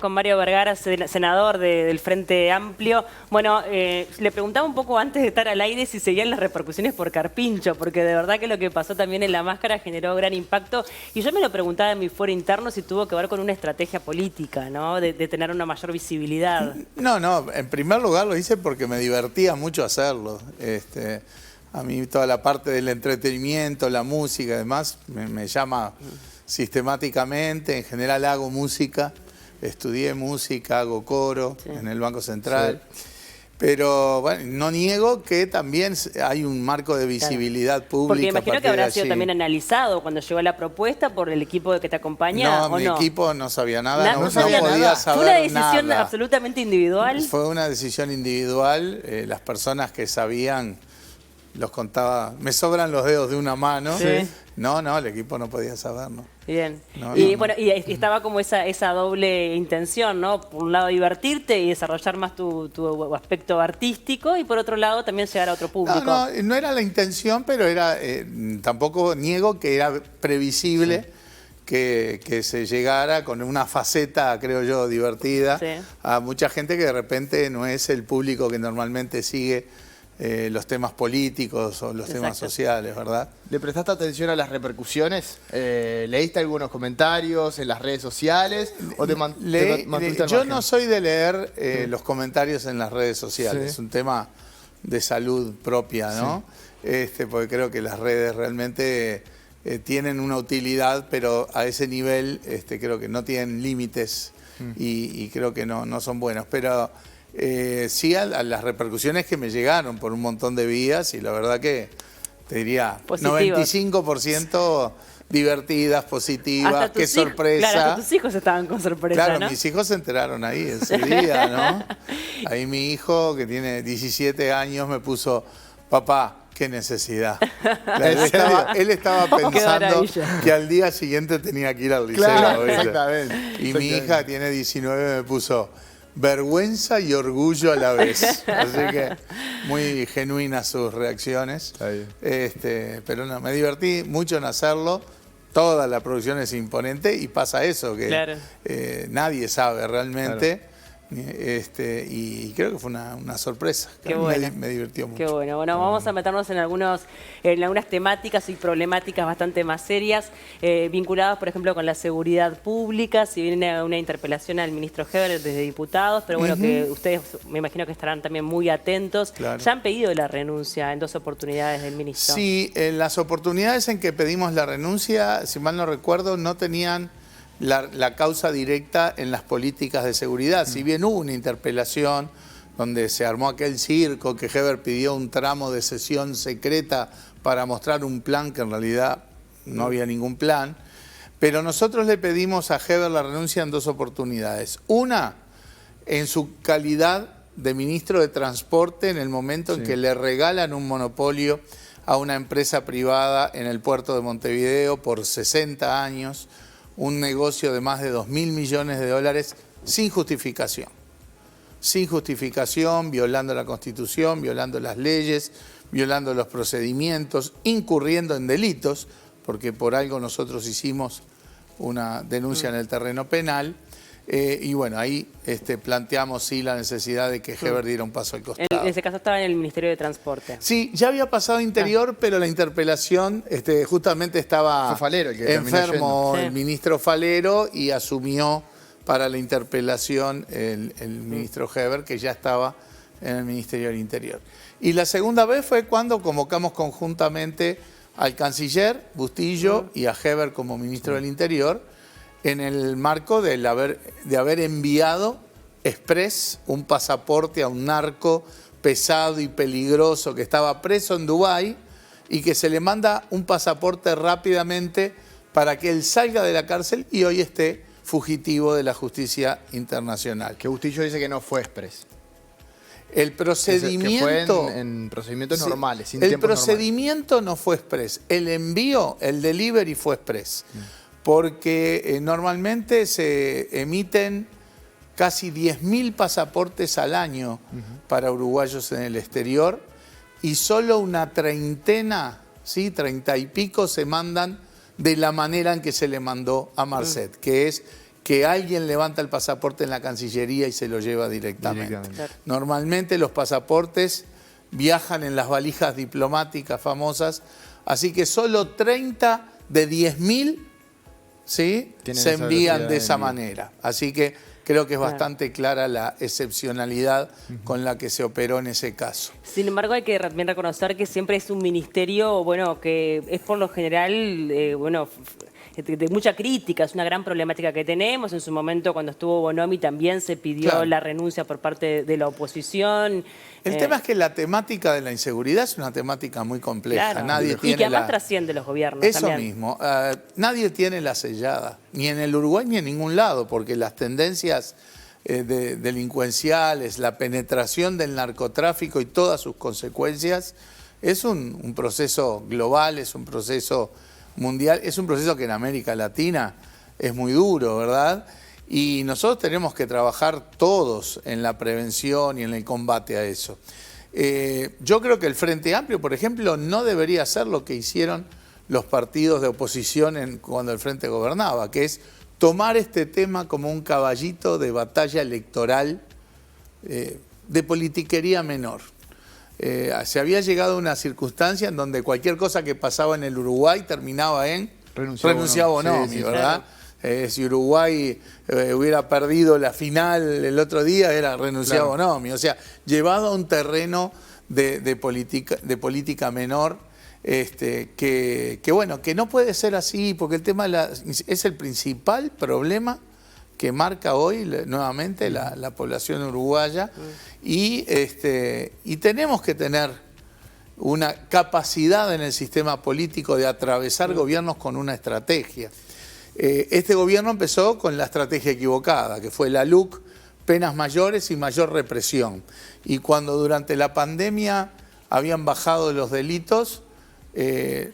Con Mario Vergara, senador del Frente Amplio. Bueno, le preguntaba un poco antes de estar al aire si seguían las repercusiones por Carpincho, porque de verdad que lo que pasó también en La Máscara generó gran impacto. Y yo me lo preguntaba en mi fuero interno si tuvo que ver con una estrategia política, ¿no? De tener una mayor visibilidad. No, en primer lugar lo hice porque me divertía mucho hacerlo. A mí toda la parte del entretenimiento, la música y demás, me llama sistemáticamente. En general hago música. Estudié música, hago coro en el Banco Central, pero bueno, no niego que también hay un marco de visibilidad pública. Porque imagino que habrá sido también analizado cuando llegó la propuesta por el equipo que te acompaña. No, mi equipo no sabía nada, no sabía podía nada. saber ¿Fue una decisión nada. absolutamente individual? Fue una decisión individual, las personas que sabían los contaba, me sobran los dedos de una mano. Sí. No, el equipo no podía saber, ¿no? Bien. Bueno, y estaba como esa doble intención, ¿no? Por un lado divertirte y desarrollar más tu aspecto artístico, y por otro lado también llegar a otro público. No era la intención, pero era tampoco niego que era previsible que se llegara con una faceta, creo yo, divertida a mucha gente que de repente no es el público que normalmente sigue los temas políticos o los temas sociales, ¿verdad? ¿Le prestaste atención a las repercusiones? ¿Leíste algunos comentarios en las redes sociales? ¿O te mantuviste al margen? Yo no soy de leer los comentarios en las redes sociales. Es un tema de salud propia, ¿no? Porque creo que las redes realmente tienen una utilidad, pero a ese nivel creo que no tienen límites y creo que no son buenos. Pero sí a las repercusiones que me llegaron por un montón de vías, y la verdad que te diría positivos. 95% divertidas, positivas, qué sorpresa. Claro, hasta tus hijos estaban con sorpresa, claro, ¿no? Mis hijos se enteraron ahí ese día, ¿no? Ahí mi hijo, que tiene 17 años, me puso: papá, qué necesidad. Él estaba pensando que al día siguiente tenía que ir al liceo. Claro, exactamente. Y mi hija tiene 19, me puso: vergüenza y orgullo a la vez. Así que muy genuinas sus reacciones. Pero no, me divertí mucho en hacerlo. Toda la producción es imponente y pasa eso, que nadie sabe realmente. Y creo que fue una sorpresa. Qué bueno. Me divirtió mucho. Qué bueno. Bueno, vamos a meternos en algunas temáticas y problemáticas bastante más serias, vinculadas, por ejemplo, con la seguridad pública. Si viene una interpelación al ministro Heber desde diputados, pero bueno, que ustedes me imagino que estarán también muy atentos. Ya han pedido la renuncia en 2 oportunidades del ministro. Sí, en las oportunidades en que pedimos la renuncia, si mal no recuerdo, no tenían la causa directa en las políticas de seguridad. Si bien hubo una interpelación donde se armó aquel circo, que Heber pidió un tramo de sesión secreta para mostrar un plan que en realidad no había ningún plan, pero nosotros le pedimos a Heber la renuncia en 2 oportunidades. Una, en su calidad de ministro de Transporte, en el momento en que le regalan un monopolio a una empresa privada en el puerto de Montevideo por 60 años, un negocio de más de 2.000 millones de dólares sin justificación. Sin justificación, violando la Constitución, violando las leyes, violando los procedimientos, incurriendo en delitos, porque por algo nosotros hicimos una denuncia en el terreno penal. Y bueno, ahí planteamos sí la necesidad de que Heber diera un paso al costado. En ese caso estaba en el Ministerio de Transporte. Sí, ya había pasado Interior, pero la interpelación, justamente estaba enfermo el ministro Falero y asumió para la interpelación el ministro Heber, que ya estaba en el Ministerio del Interior. Y la segunda vez fue cuando convocamos conjuntamente al canciller Bustillo y a Heber como ministro del Interior, en el marco de haber enviado express un pasaporte a un narco pesado y peligroso que estaba preso en Dubái, y que se le manda un pasaporte rápidamente para que él salga de la cárcel y hoy esté fugitivo de la justicia internacional. Que Bustillo dice que no fue express. El procedimiento... Que fue en procedimientos normales, sin el tiempos procedimiento no fue express. El envío, el delivery fue express. Porque normalmente se emiten casi 10.000 pasaportes al año para uruguayos en el exterior, y solo una treintena, 30 y pico, se mandan de la manera en que se le mandó a Marcet, que es que alguien levanta el pasaporte en la Cancillería y se lo lleva directamente. Claro. Normalmente los pasaportes viajan en las valijas diplomáticas famosas, así que solo 30 de 10.000, ¿sí?, se envían de esa manera. Así que creo que es bastante clara la excepcionalidad con la que se operó en ese caso. Sin embargo, hay que también reconocer que siempre es un ministerio, bueno, que es por lo general, bueno, de mucha crítica, es una gran problemática que tenemos. En su momento, cuando estuvo Bonomi, también se pidió la renuncia por parte de la oposición. El tema es que la temática de la inseguridad es una temática muy compleja. Claro. Nadie Y tiene que además trasciende los gobiernos. Eso también. mismo. Nadie tiene la sellada, ni en el Uruguay ni en ningún lado, porque las tendencias delincuenciales, la penetración del narcotráfico y todas sus consecuencias, es un proceso global, es un proceso mundial, es un proceso que en América Latina es muy duro, ¿verdad? Y nosotros tenemos que trabajar todos en la prevención y en el combate a eso. Yo creo que el Frente Amplio, por ejemplo, no debería hacer lo que hicieron los partidos de oposición cuando el Frente gobernaba, que es tomar este tema como un caballito de batalla electoral de politiquería menor. Se había llegado a una circunstancia en donde cualquier cosa que pasaba en el Uruguay terminaba en renunciar a Bonomi, ¿verdad? Si Uruguay hubiera perdido la final el otro día, era renunciar a Bonomi. O sea, llevado a un terreno de política menor, que bueno, que no puede ser así, porque el tema es el principal problema que marca hoy nuevamente la población uruguaya, y tenemos que tener una capacidad en el sistema político de atravesar gobiernos con una estrategia. Este gobierno empezó con la estrategia equivocada, que fue la LUC, penas mayores y mayor represión. Y cuando durante la pandemia habían bajado los delitos, el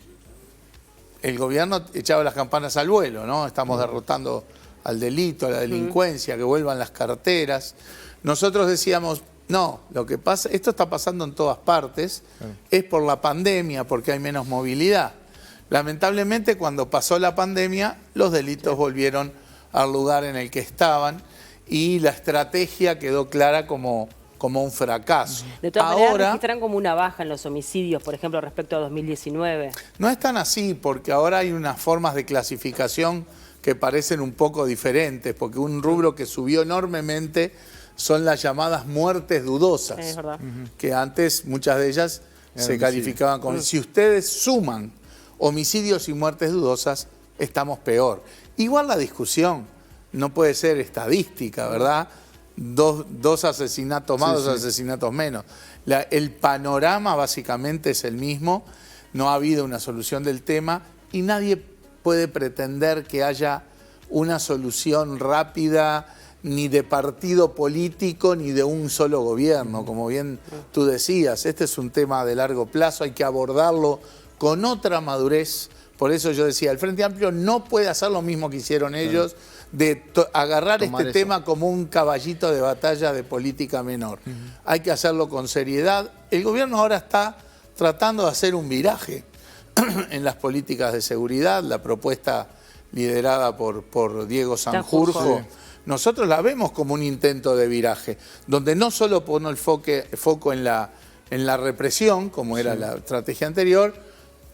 gobierno echaba las campanas al vuelo, ¿no? Estamos derrotando al delito, a la delincuencia, que vuelvan las carteras. Nosotros decíamos, no, lo que pasa, esto está pasando en todas partes, es por la pandemia, porque hay menos movilidad. Lamentablemente, cuando pasó la pandemia, los delitos volvieron al lugar en el que estaban y la estrategia quedó clara como un fracaso. De todas maneras, registran como una baja en los homicidios, por ejemplo, respecto a 2019. No es tan así, porque ahora hay unas formas de clasificación que parecen un poco diferentes, porque un rubro que subió enormemente son las llamadas muertes dudosas, Es verdad. que antes muchas de ellas se calificaban con... Si ustedes suman homicidios y muertes dudosas, estamos peor. Igual la discusión no puede ser estadística, ¿verdad? Dos asesinatos más, dos asesinatos menos. El panorama básicamente es el mismo, no ha habido una solución del tema y nadie puede pretender que haya una solución rápida ni de partido político ni de un solo gobierno. Como bien tú decías, este es un tema de largo plazo, hay que abordarlo con otra madurez. Por eso yo decía, el Frente Amplio no puede hacer lo mismo que hicieron ellos, de agarrar este tema como un caballito de batalla de política menor. Hay que hacerlo con seriedad. El gobierno ahora está tratando de hacer un viraje en las políticas de seguridad, la propuesta liderada por Diego Sanjurjo. Nosotros la vemos como un intento de viraje, donde no solo pone el foco en la represión, como era la estrategia anterior,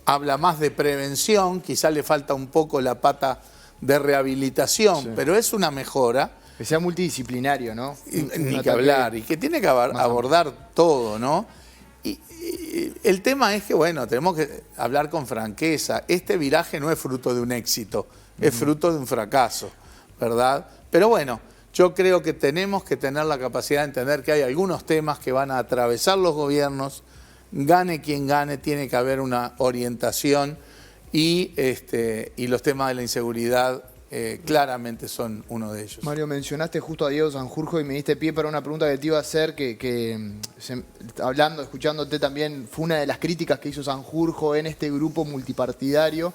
habla más de prevención, quizá le falta un poco la pata de rehabilitación, pero es una mejora. Que sea multidisciplinario, ¿no? Ni que hablar, y que tiene que abordar todo, ¿no? Y el tema es que, bueno, tenemos que hablar con franqueza. Este viraje no es fruto de un éxito, es fruto de un fracaso, ¿verdad? Pero bueno, yo creo que tenemos que tener la capacidad de entender que hay algunos temas que van a atravesar los gobiernos, gane quien gane, tiene que haber una orientación y los temas de la inseguridad claramente son uno de ellos. Mario, mencionaste justo a Diego Sanjurjo y me diste pie para una pregunta que te iba a hacer, hablando, escuchándote también, fue una de las críticas que hizo Sanjurjo en este grupo multipartidario,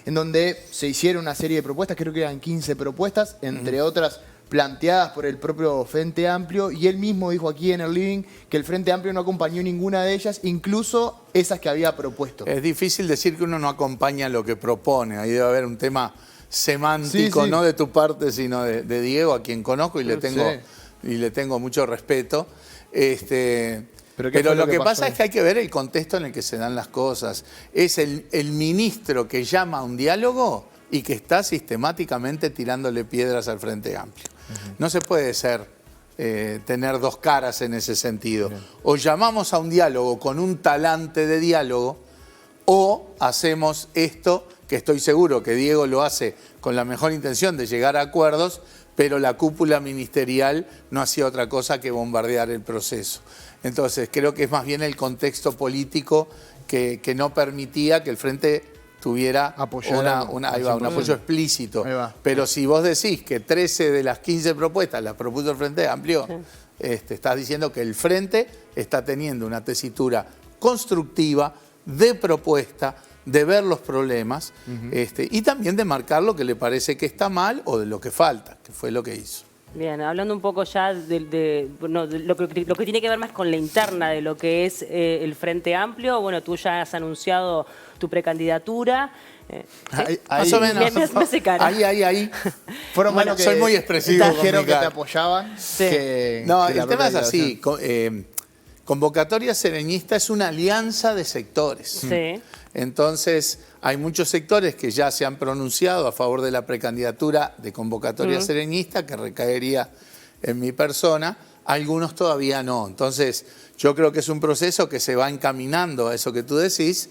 en donde se hicieron una serie de propuestas, creo que eran 15 propuestas, entre otras planteadas por el propio Frente Amplio, y él mismo dijo aquí en el Living que el Frente Amplio no acompañó ninguna de ellas, incluso esas que había propuesto. Es difícil decir que uno no acompaña lo que propone, ahí debe haber un tema semántico, Sí, sí. no de tu parte, sino de Diego, a quien conozco y le tengo mucho respeto. Pero lo que pasa es que hay que ver el contexto en el que se dan las cosas. Es el ministro que llama a un diálogo y que está sistemáticamente tirándole piedras al Frente Amplio. No se puede tener dos caras en ese sentido. O llamamos a un diálogo con un talante de diálogo, o hacemos esto, que estoy seguro que Diego lo hace con la mejor intención de llegar a acuerdos, pero la cúpula ministerial no hacía otra cosa que bombardear el proceso. Entonces, creo que es más bien el contexto político que no permitía que el Frente tuviera un apoyo explícito. Pero si vos decís que 13 de las 15 propuestas las propuso el Frente Amplio, estás diciendo que el Frente está teniendo una tesitura constructiva, de propuesta, de ver los problemas y también de marcar lo que le parece que está mal o de lo que falta, que fue lo que hizo. Bien, hablando un poco ya de lo que tiene que ver más con la interna de lo que es el Frente Amplio. Bueno, tú ya has anunciado tu precandidatura. Más o menos. Me hace cara. Ahí. Bueno, soy muy expresivo. Dijeron que te apoyaban. Sí. No, el tema es así. Convocatoria Sereñista es una alianza de sectores. Sí. Entonces, hay muchos sectores que ya se han pronunciado a favor de la precandidatura de Convocatoria Sereñista, que recaería en mi persona. Algunos todavía no. Entonces, yo creo que es un proceso que se va encaminando a eso que tú decís,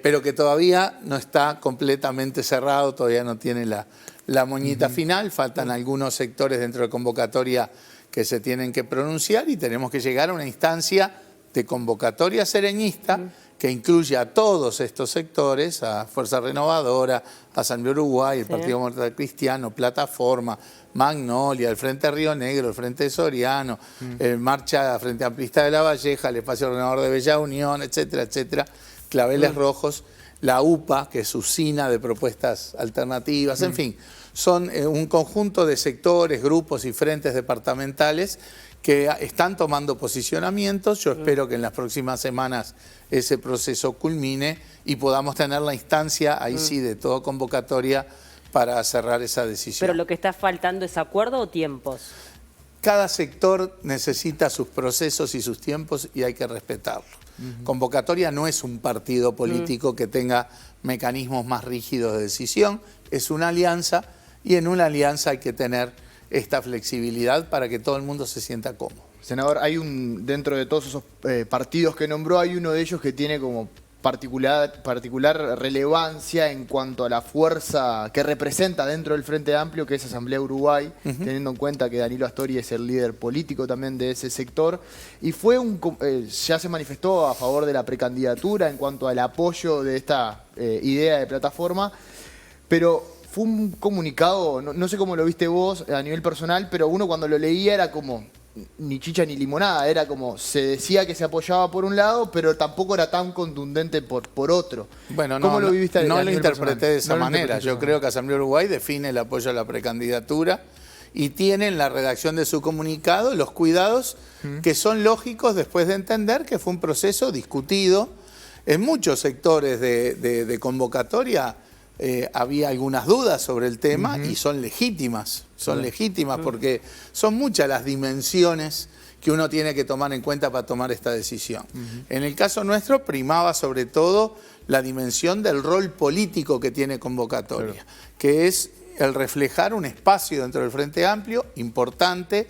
pero que todavía no está completamente cerrado, todavía no tiene la moñita final. Faltan algunos sectores dentro de Convocatoria que se tienen que pronunciar y tenemos que llegar a una instancia de Convocatoria Sereñista que incluye a todos estos sectores, a Fuerza Renovadora, a Asamblea Uruguay, el Partido Demócrata Cristiano, Plataforma, Magnolia, el Frente Río Negro, el Frente Soriano, Marcha Frente Amplista de La Valleja, el Espacio Renovador de Bella Unión, etcétera, etcétera, Claveles Rojos, la UPA, que es usina de propuestas alternativas, en fin, son un conjunto de sectores, grupos y frentes departamentales que están tomando posicionamientos. Yo espero que en las próximas semanas ese proceso culmine y podamos tener la instancia, ahí sí, de toda convocatoria para cerrar esa decisión. Pero lo que está faltando es acuerdo o tiempos. Cada sector necesita sus procesos y sus tiempos y hay que respetarlo. Convocatoria no es un partido político que tenga mecanismos más rígidos de decisión, es una alianza y en una alianza hay que tener esta flexibilidad para que todo el mundo se sienta cómodo. Senador, hay dentro de todos esos partidos que nombró, hay uno de ellos que tiene como particular relevancia en cuanto a la fuerza que representa dentro del Frente Amplio, que es Asamblea Uruguay, teniendo en cuenta que Danilo Astori es el líder político también de ese sector, y ya se manifestó a favor de la precandidatura en cuanto al apoyo de esta idea de plataforma, pero fue un comunicado, no sé cómo lo viste vos a nivel personal, pero uno cuando lo leía era como ni chicha ni limonada, era como se decía que se apoyaba por un lado, pero tampoco era tan contundente por otro. Bueno, ¿Cómo lo viviste? No lo interpreté de esa manera. Yo creo que Asamblea Uruguay define el apoyo a la precandidatura y tiene en la redacción de su comunicado los cuidados que son lógicos después de entender que fue un proceso discutido. En muchos sectores de convocatoria había algunas dudas sobre el tema y son legítimas. Son legítimas porque son muchas las dimensiones que uno tiene que tomar en cuenta para tomar esta decisión. En el caso nuestro primaba sobre todo la dimensión del rol político que tiene convocatoria, que es el reflejar un espacio dentro del Frente Amplio importante,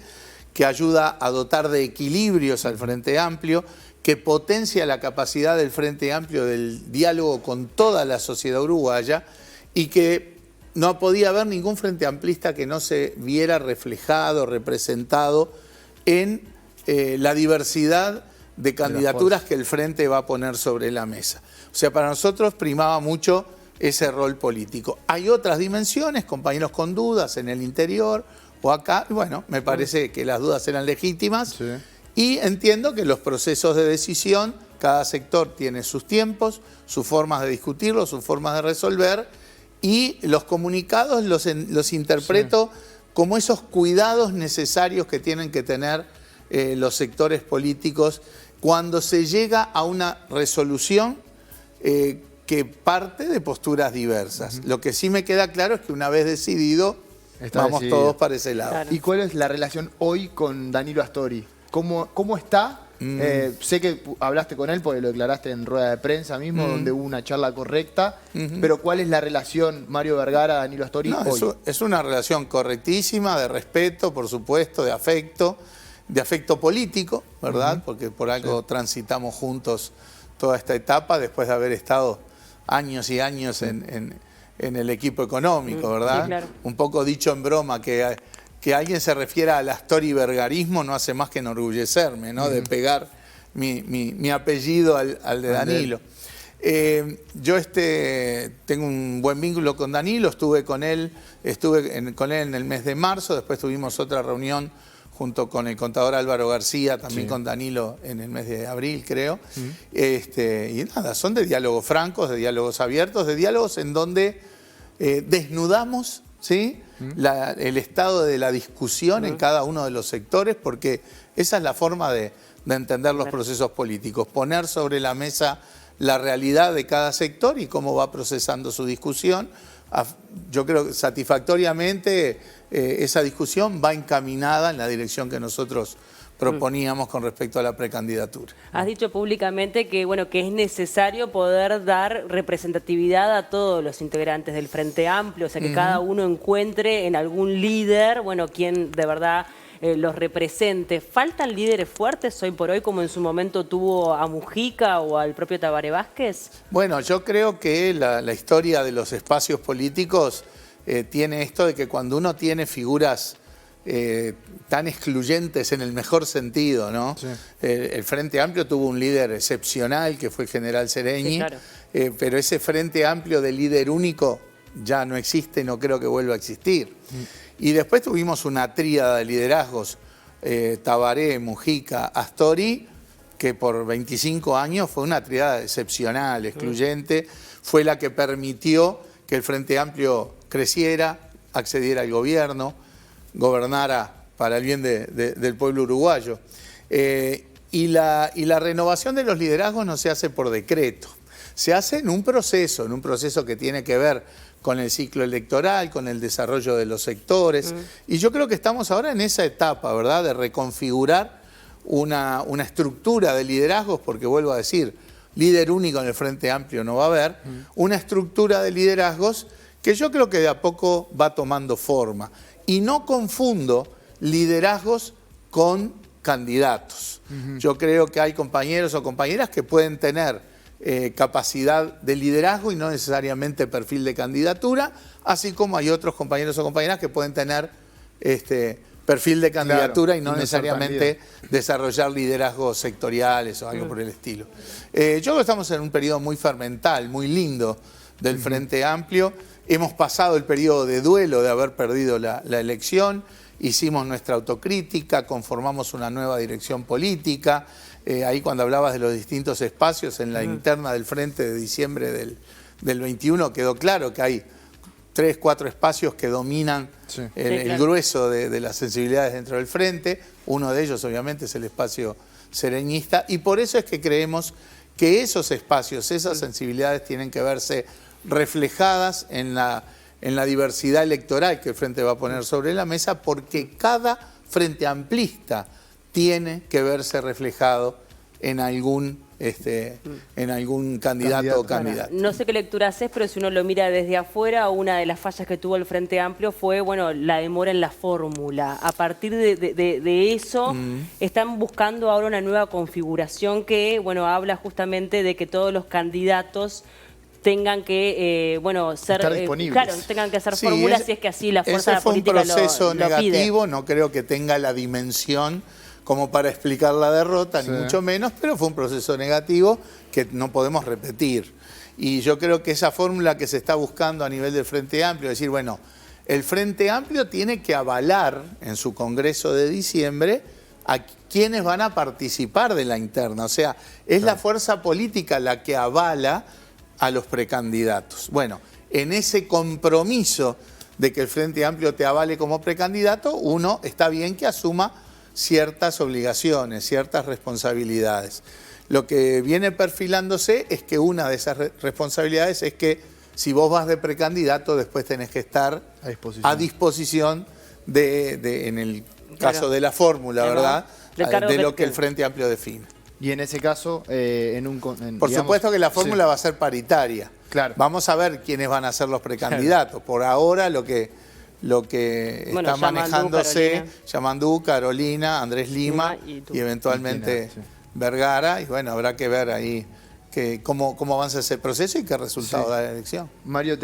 que ayuda a dotar de equilibrios al Frente Amplio, que potencia la capacidad del Frente Amplio del diálogo con toda la sociedad uruguaya y que no podía haber ningún frente amplista que no se viera reflejado, representado en la diversidad de candidaturas que el Frente va a poner sobre la mesa. O sea, para nosotros primaba mucho ese rol político. Hay otras dimensiones, compañeros con dudas en el interior o acá, y bueno, me parece que las dudas eran legítimas y entiendo que los procesos de decisión, cada sector tiene sus tiempos, sus formas de discutirlo, sus formas de resolver, y los comunicados los interpreto como esos cuidados necesarios que tienen que tener los sectores políticos cuando se llega a una resolución que parte de posturas diversas. Lo que sí me queda claro es que una vez decidido, vamos todos para ese lado. Claro. ¿Y cuál es la relación hoy con Danilo Astori? ¿Cómo está? Sé que hablaste con él porque lo declaraste en rueda de prensa mismo, donde hubo una charla correcta, pero ¿cuál es la relación Mario Vergara-Danilo Astori hoy? Es una relación correctísima, de respeto, por supuesto, de afecto político, ¿verdad? Porque por algo transitamos juntos toda esta etapa, después de haber estado años y años en el equipo económico, ¿verdad? Sí, claro. Un poco dicho en broma, que alguien se refiera al Astori-vergarismo no hace más que enorgullecerme, ¿no? De pegar mi apellido al de Danilo. Yo tengo un buen vínculo con Danilo, estuve con él en el mes de marzo, después tuvimos otra reunión junto con el contador Álvaro García, también con Danilo en el mes de abril, creo. Y nada, son de diálogos francos, de diálogos abiertos, de diálogos en donde desnudamos, ¿sí?, el estado de la discusión en cada uno de los sectores, porque esa es la forma de entender los procesos políticos, poner sobre la mesa la realidad de cada sector y cómo va procesando su discusión. Yo creo que satisfactoriamente esa discusión va encaminada en la dirección que nosotros proponíamos con respecto a la precandidatura. Has dicho públicamente que, bueno, que es necesario poder dar representatividad a todos los integrantes del Frente Amplio, o sea, que cada uno encuentre en algún líder, bueno, quien de verdad los represente. ¿Faltan líderes fuertes hoy por hoy, como en su momento tuvo a Mujica o al propio Tabaré Vázquez? Bueno, yo creo que la historia de los espacios políticos tiene esto de que cuando uno tiene figuras tan excluyentes en el mejor sentido, ¿no? Sí. El Frente Amplio tuvo un líder excepcional que fue el general Sereñi, sí, claro. Pero ese Frente Amplio de líder único ya no existe, no creo que vuelva a existir. Y después tuvimos una tríada de liderazgos, Tabaré, Mujica, Astori, que por 25 años fue una tríada excepcional, excluyente, fue la que permitió que el Frente Amplio creciera, accediera al gobierno, gobernara para el bien del pueblo uruguayo. Y la renovación de los liderazgos no se hace por decreto, se hace en un proceso que tiene que ver con el ciclo electoral, con el desarrollo de los sectores. Y yo creo que estamos ahora en esa etapa, ¿verdad?, de reconfigurar una estructura de liderazgos, porque vuelvo a decir, líder único en el Frente Amplio no va a haber, una estructura de liderazgos que yo creo que de a poco va tomando forma. Y no confundo liderazgos con candidatos. Yo creo que hay compañeros o compañeras que pueden tener capacidad de liderazgo y no necesariamente perfil de candidatura, así como hay otros compañeros o compañeras que pueden tener perfil de candidatura, claro, y no necesariamente desarrollar liderazgos sectoriales o algo por el estilo. Yo creo que estamos en un periodo muy fermental, muy lindo del Frente Amplio. Hemos pasado el periodo de duelo de haber perdido la elección, hicimos nuestra autocrítica, conformamos una nueva dirección política. Ahí cuando hablabas de los distintos espacios en la interna del Frente de diciembre del 21 quedó claro que hay 3, 4 espacios que dominan el grueso de las sensibilidades dentro del Frente. Uno de ellos obviamente es el espacio sereñista y por eso es que creemos que esos espacios, esas sensibilidades tienen que verse reflejadas en la diversidad electoral que el Frente va a poner sobre la mesa, porque cada Frente Amplista tiene que verse reflejado en algún candidato o candidata. Bueno, no sé qué lectura haces, pero si uno lo mira desde afuera, una de las fallas que tuvo el Frente Amplio fue, bueno, la demora en la fórmula. A partir de eso, están buscando ahora una nueva configuración que, bueno, habla justamente de que todos los candidatos tengan que, ser disponibles. Claro, tengan que hacer fórmulas si es que así la fuerza política lo pide. Ese fue un proceso negativo, no creo que tenga la dimensión como para explicar la derrota, ni mucho menos, pero fue un proceso negativo que no podemos repetir. Y yo creo que esa fórmula que se está buscando a nivel del Frente Amplio, es decir, bueno, el Frente Amplio tiene que avalar en su Congreso de diciembre a quienes van a participar de la interna. O sea, es la fuerza política la que avala a los precandidatos. Bueno, en ese compromiso de que el Frente Amplio te avale como precandidato, uno está bien que asuma ciertas obligaciones, ciertas responsabilidades. lo que viene perfilándose es que una de esas responsabilidades es que si vos vas de precandidato, después tenés que estar a disposición en el caso de la fórmula, ¿verdad? De lo que el Frente Amplio define. Y en ese caso, por supuesto que la fórmula va a ser paritaria. Claro. Vamos a ver quiénes van a ser los precandidatos. Por ahora lo que está manejándose, Yamandú, Carolina, Andrés Lima y eventualmente Vergara. Y bueno, habrá que ver ahí cómo avanza ese proceso y qué resultado da la elección. Mario,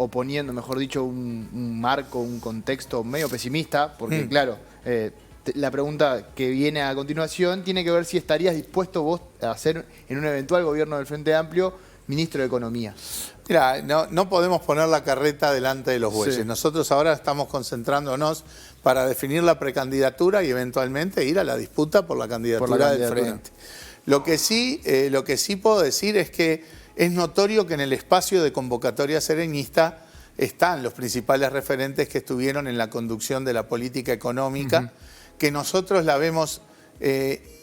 poniendo, mejor dicho, un marco, un contexto medio pesimista, porque claro, la pregunta que viene a continuación tiene que ver si estarías dispuesto vos a ser en un eventual gobierno del Frente Amplio ministro de Economía. Mira, no podemos poner la carreta delante de los bueyes. Sí. Nosotros ahora estamos concentrándonos para definir la precandidatura y eventualmente ir a la disputa por la candidatura del Frente. Lo que sí puedo decir es que es notorio que en el espacio de convocatoria serenista están los principales referentes que estuvieron en la conducción de la política económica, que nosotros la vemos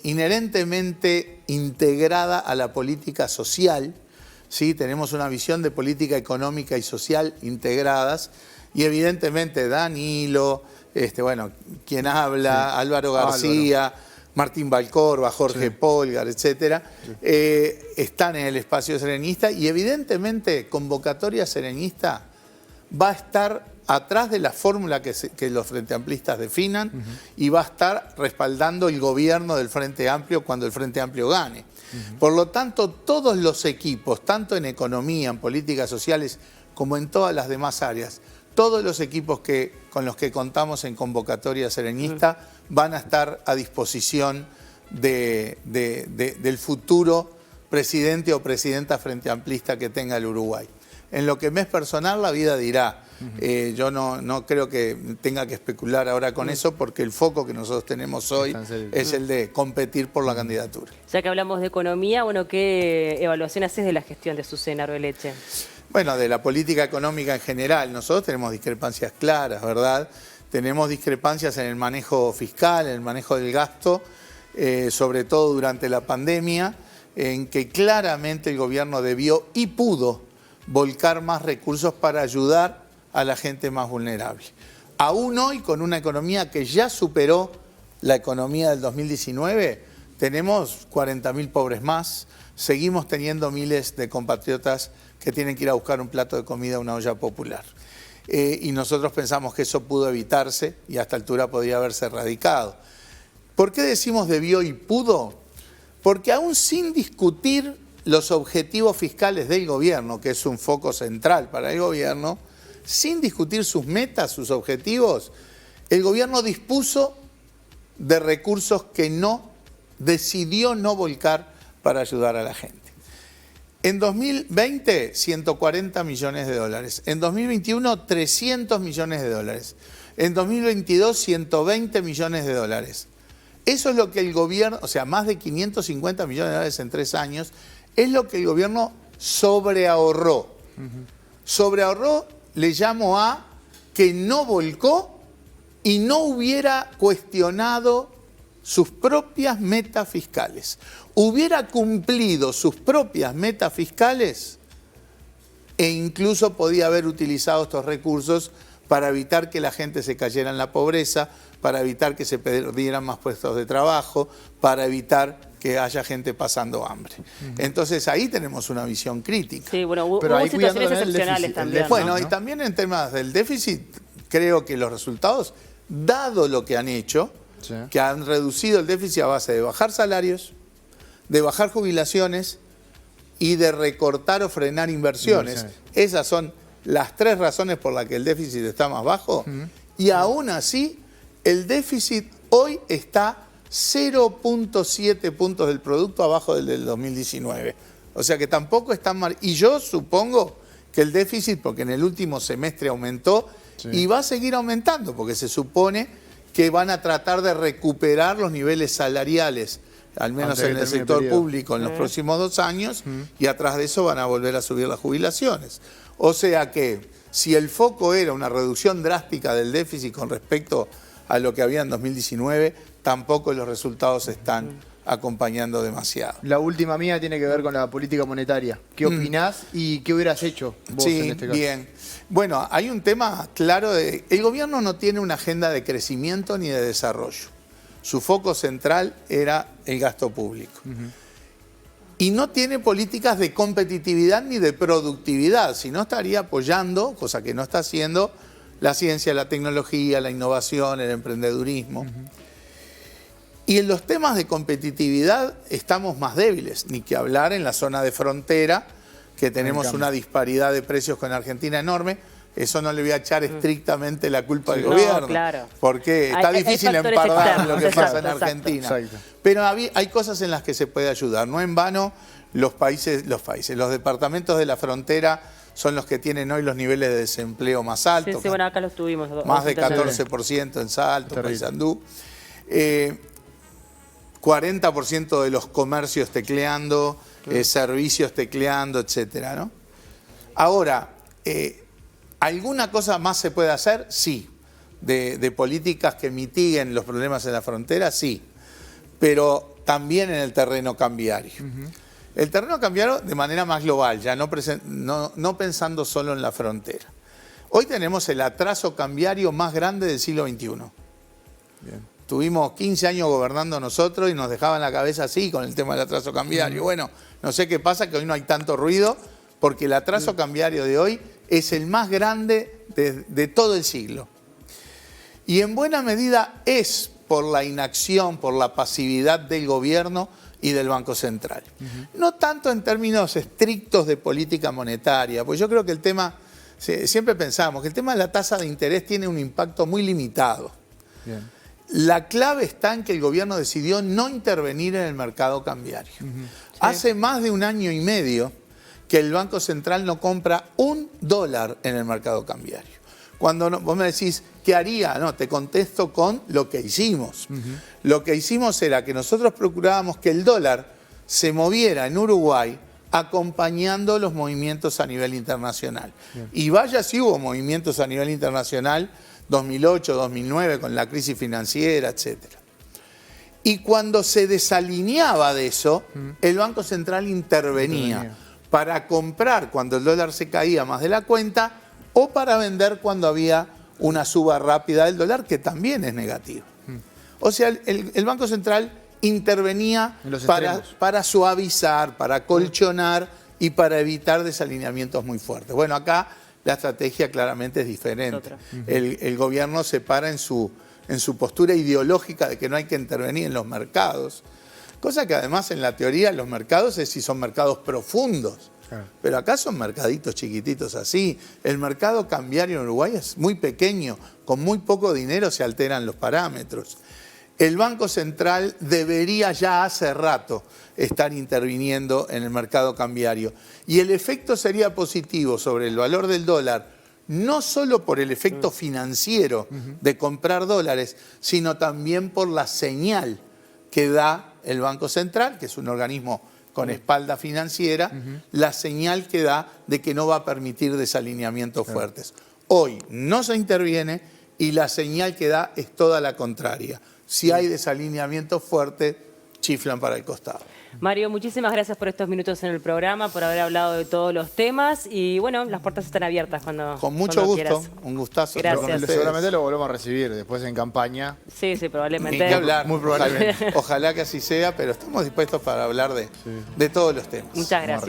inherentemente integrada a la política social. ¿Sí? Tenemos una visión de política económica y social integradas y evidentemente Danilo, quien habla, Álvaro García, Martín Valcorba, Jorge Polgar, etcétera, están en el espacio serenista y evidentemente convocatoria serenista va a estar atrás de la fórmula que los Frente Amplistas definan y va a estar respaldando el gobierno del Frente Amplio cuando el Frente Amplio gane. Por lo tanto, todos los equipos, tanto en economía, en políticas sociales, como en todas las demás áreas, todos los equipos con los que contamos en convocatoria serenista van a estar a disposición del futuro presidente o presidenta frente amplista que tenga el Uruguay. En lo que me es personal, la vida dirá. Yo no creo que tenga que especular ahora con eso porque el foco que nosotros tenemos hoy es el de competir por la candidatura. Ya que hablamos de economía, ¿qué evaluación haces de la gestión de Azucena Arbeleche? Bueno, de la política económica en general. Nosotros tenemos discrepancias claras, ¿verdad? Tenemos discrepancias en el manejo fiscal, en el manejo del gasto, sobre todo durante la pandemia, en que claramente el gobierno debió y pudo volcar más recursos para ayudar a la gente más vulnerable. Aún hoy, con una economía que ya superó la economía del 2019, tenemos 40.000 pobres más, seguimos teniendo miles de compatriotas que tienen que ir a buscar un plato de comida a una olla popular. Y nosotros pensamos que eso pudo evitarse y a esta altura podría haberse erradicado. ¿Por qué decimos debió y pudo? Porque aún sin discutir los objetivos fiscales del gobierno, que es un foco central para el gobierno, sin discutir sus metas, sus objetivos, el gobierno dispuso de recursos que decidió no volcar para ayudar a la gente. En 2020, 140 millones de dólares. En 2021, 300 millones de dólares. En 2022, 120 millones de dólares. Eso es lo que el gobierno, o sea, más de 550 millones de dólares en 3 años, es lo que el gobierno sobreahorró. Sobreahorró, le llamo a que no volcó y no hubiera cuestionado sus propias metas fiscales. Hubiera cumplido sus propias metas fiscales e incluso podía haber utilizado estos recursos para evitar que la gente se cayera en la pobreza, para evitar que se perdieran más puestos de trabajo, para evitar que haya gente pasando hambre. Entonces ahí tenemos una visión crítica. Sí, bueno, hubo situaciones excepcionales también. Bueno, y también en temas del déficit, creo que los resultados, dado lo que han hecho, que han reducido el déficit a base de bajar salarios, de bajar jubilaciones y de recortar o frenar inversiones. Esas son las 3 razones por las que el déficit está más bajo. Y aún así, el déficit hoy está 0.7 puntos del producto abajo del 2019. O sea que tampoco está mal. Y yo supongo que el déficit, porque en el último semestre aumentó, y va a seguir aumentando, porque se supone que van a tratar de recuperar los niveles salariales, al menos en el sector público, en los próximos 2 años, y atrás de eso van a volver a subir las jubilaciones. O sea que si el foco era una reducción drástica del déficit con respecto a lo que había en 2019, tampoco los resultados están acompañando demasiado. La última mía tiene que ver con la política monetaria. ¿Qué opinás y qué hubieras hecho vos en este caso? Bien. Bueno, hay un tema claro de... El gobierno no tiene una agenda de crecimiento ni de desarrollo. Su foco central era el gasto público. Y no tiene políticas de competitividad ni de productividad, sino estaría apoyando, cosa que no está haciendo, la ciencia, la tecnología, la innovación, el emprendedurismo. Y en los temas de competitividad estamos más débiles, ni que hablar en la zona de frontera, que tenemos una disparidad de precios con Argentina enorme. Eso no le voy a echar estrictamente la culpa al gobierno, claro. porque está difícil factores empardar externos, lo que pasa en exacto. Argentina. Exacto. Pero hay cosas en las que se puede ayudar. No en vano los departamentos de la frontera son los que tienen hoy los niveles de desempleo más altos. Sí, bueno, acá los tuvimos. Más de 14% en Salto, Paysandú. 40% de los comercios tecleando, servicios tecleando, etcétera, ¿no? Ahora, ¿alguna cosa más se puede hacer? Sí. De políticas que mitiguen los problemas en la frontera, sí. Pero también en el terreno cambiario. El terreno cambiario de manera más global, ya no pensando solo en la frontera. Hoy tenemos el atraso cambiario más grande del siglo XXI. Bien. Tuvimos 15 años gobernando nosotros y nos dejaban la cabeza así con el tema del atraso cambiario. Bueno, no sé qué pasa, que hoy no hay tanto ruido, porque el atraso cambiario de hoy es el más grande de todo el siglo. Y en buena medida es por la inacción, por la pasividad del gobierno y del Banco Central. No tanto en términos estrictos de política monetaria, pues yo creo que el tema, siempre pensamos que el tema de la tasa de interés tiene un impacto muy limitado. Bien. La clave está en que el gobierno decidió no intervenir en el mercado cambiario. Hace más de 1 año y medio que el Banco Central no compra $1 en el mercado cambiario. Cuando vos me decís, ¿qué haría? No, te contesto con lo que hicimos. Lo que hicimos era que nosotros procurábamos que el dólar se moviera en Uruguay acompañando los movimientos a nivel internacional. Bien. Y vaya si hubo movimientos a nivel internacional, 2008, 2009, con la crisis financiera, etc. Y cuando se desalineaba de eso, el Banco Central intervenía para comprar cuando el dólar se caía más de la cuenta o para vender cuando había una suba rápida del dólar, que también es negativo. O sea, el Banco Central intervenía para suavizar, para colchonar y para evitar desalineamientos muy fuertes. Bueno, acá la estrategia claramente es diferente. El gobierno se para en su postura ideológica de que no hay que intervenir en los mercados, cosa que además en la teoría los mercados es si son mercados profundos. Pero acá son mercaditos chiquititos así. El mercado cambiario en Uruguay es muy pequeño, con muy poco dinero se alteran los parámetros. El Banco Central debería ya hace rato estar interviniendo en el mercado cambiario. Y el efecto sería positivo sobre el valor del dólar, no solo por el efecto financiero de comprar dólares, sino también por la señal que da el Banco Central, que es un organismo con espalda financiera, la señal que da de que no va a permitir desalineamientos fuertes. Hoy no se interviene y la señal que da es toda la contraria. Si hay desalineamientos fuertes, chiflan para el costado. Mario, muchísimas gracias por estos minutos en el programa, por haber hablado de todos los temas y bueno, las puertas están abiertas cuando Con mucho gusto, quieras. Un gustazo. Gracias. Seguramente lo volvemos a recibir después en campaña. Sí, probablemente. Ni que hablar, muy probablemente. Ojalá que así sea, pero estamos dispuestos para hablar de todos los temas. Muchas gracias.